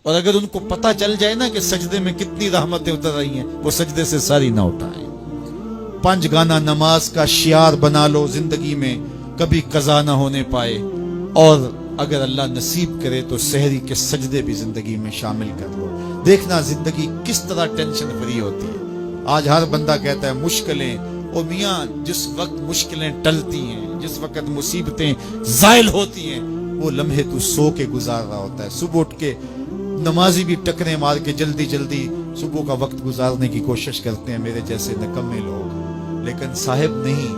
اور اگر ان کو پتہ چل جائے نا کہ سجدے میں کتنی رحمتیں اتر رہی ہیں، وہ سجدے سے ساری نہ اٹھائیں۔ 5 گانا نماز کا شعار بنا لو، زندگی میں کبھی قضا نہ ہونے پائے، اور اگر اللہ نصیب کرے تو سحری کے سجدے بھی زندگی میں شامل کر لو۔ دیکھنا زندگی کس طرح ٹینشن فری ہوتی ہے۔ آج ہر بندہ کہتا ہے مشکلیں، اور میاں جس وقت مشکلیں ٹلتی ہیں، جس وقت مصیبتیں زائل ہوتی ہیں، وہ لمحے تو سو کے گزار رہا ہوتا ہے۔ صبح اٹھ کے نمازی بھی ٹکرے مار کے جلدی جلدی صبح کا وقت گزارنے کی کوشش کرتے ہیں، میرے جیسے نکمے لوگ۔ لیکن صاحب نہیں،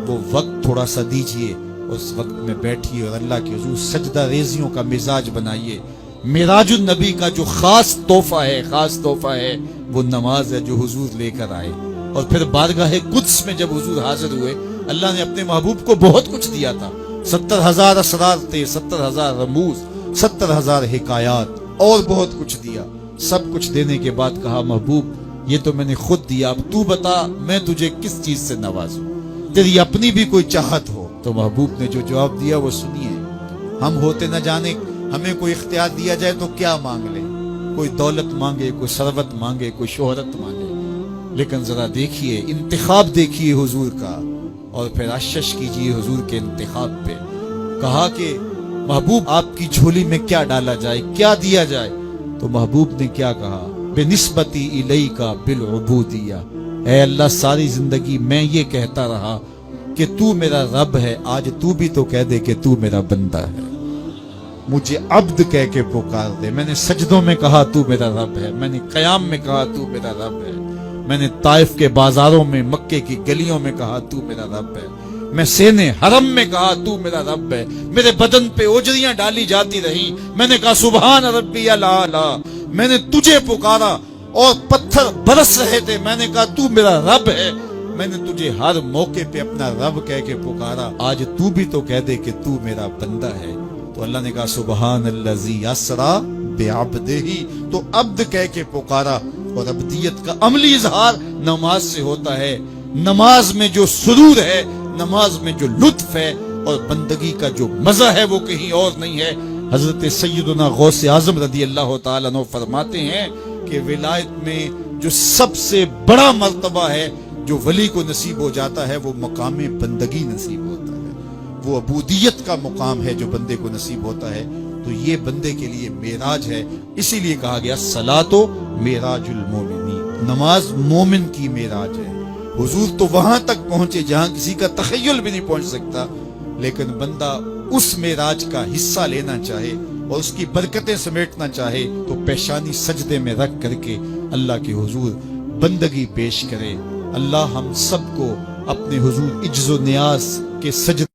وہ وقت تھوڑا سا دیجئے، اس وقت میں بیٹھیے اور اللہ کے حضور سجدہ ریزیوں کا مزاج بنائیے۔ معراج النبی کا جو خاص تحفہ ہے وہ نماز ہے جو حضور لے کر آئے۔ اور پھر بارگاہ قدس میں جب حضور حاضر ہوئے، اللہ نے اپنے محبوب کو بہت کچھ دیا تھا۔ 70,000 اسرار تھے، 70,000 رموز، 70,000 حکایات، اور بہت کچھ دیا۔ سب کچھ دینے کے بعد کہا محبوب یہ تو میں نے خود دیا، اب تو بتا میں تجھے کس چیز سے نوازوں، تیری اپنی بھی کوئی چاہت ہو۔ تو محبوب نے جو جواب دیا وہ سنیے۔ ہم ہوتے نہ جانے ہمیں کوئی اختیار دیا جائے تو کیا مانگ لیں، کوئی دولت مانگے، کوئی ثروت مانگے، کوئی شہرت مانگے، لیکن ذرا دیکھیے انتخاب دیکھیے حضور کا، اور پھر اشش کیجیے حضور کے انتخاب پہ۔ کہا کہ محبوب آپ کی جھولی میں کیا ڈالا جائے، کیا دیا جائے؟ تو محبوب نے کیا کہا؟ بنسبتی الیک بالعبودیہ، اے اللہ ساری زندگی میں یہ کہتا رہا کہ تو میرا رب ہے، آج تو بھی تو کہہ دے کہ تو میرا بندہ ہے، مجھے عبد کہہ کے پکار دے۔ میں نے سجدوں میں کہا تو میرا رب ہے، میں نے قیام میں کہا تو میرا رب ہے، میں نے طائف کے بازاروں میں، مکے کی گلیوں میں کہا تو میرا رب ہے، میں سینے حرم میں کہا تو میرا رب ہے، میرے بدن پہ اوجریاں ڈالی جاتی رہی، میں نے کہا سبحان ربی الاعلی، میں نے تجھے پکارا اور پتھر برس رہے تھے، میں نے کہا تو میرا رب ہے، میں نے تجھے ہر موقع پہ اپنا رب کہہ کے پکارا، آج تو بھی تو کہہ دے کہ تو میرا بندہ ہے۔ تو اللہ نے کہا سبحان الذی اسری بعبدہ، تو عبد کہہ کے پکارا۔ اور عبدیت کا عملی اظہار نماز سے ہوتا ہے۔ نماز میں جو سرور ہے، نماز میں جو لطف ہے، اور بندگی کا جو مزہ ہے وہ کہیں اور نہیں ہے۔ حضرت سیدنا غوث اعظم رضی اللہ تعالیٰ عنہ فرماتے ہیں کہ ولایت میں جو سب سے بڑا مرتبہ ہے جو ولی کو نصیب ہو جاتا ہے، وہ مقام بندگی نصیب ہوتا ہے، وہ عبودیت کا مقام ہے جو بندے کو نصیب ہوتا ہے۔ تو یہ بندے کے لیے معراج ہے، اسی لیے کہا گیا الصلاۃ معراج المومنین، نماز مومن کی معراج ہے۔ حضور تو وہاں تک پہنچے جہاں کسی کا تخیل بھی نہیں پہنچ سکتا، لیکن بندہ اس معراج کا حصہ لینا چاہے اور اس کی برکتیں سمیٹنا چاہے تو پیشانی سجدے میں رکھ کر کے اللہ کے حضور بندگی پیش کرے۔ اللہ ہم سب کو اپنے حضور عجز و نیاز کے سجدے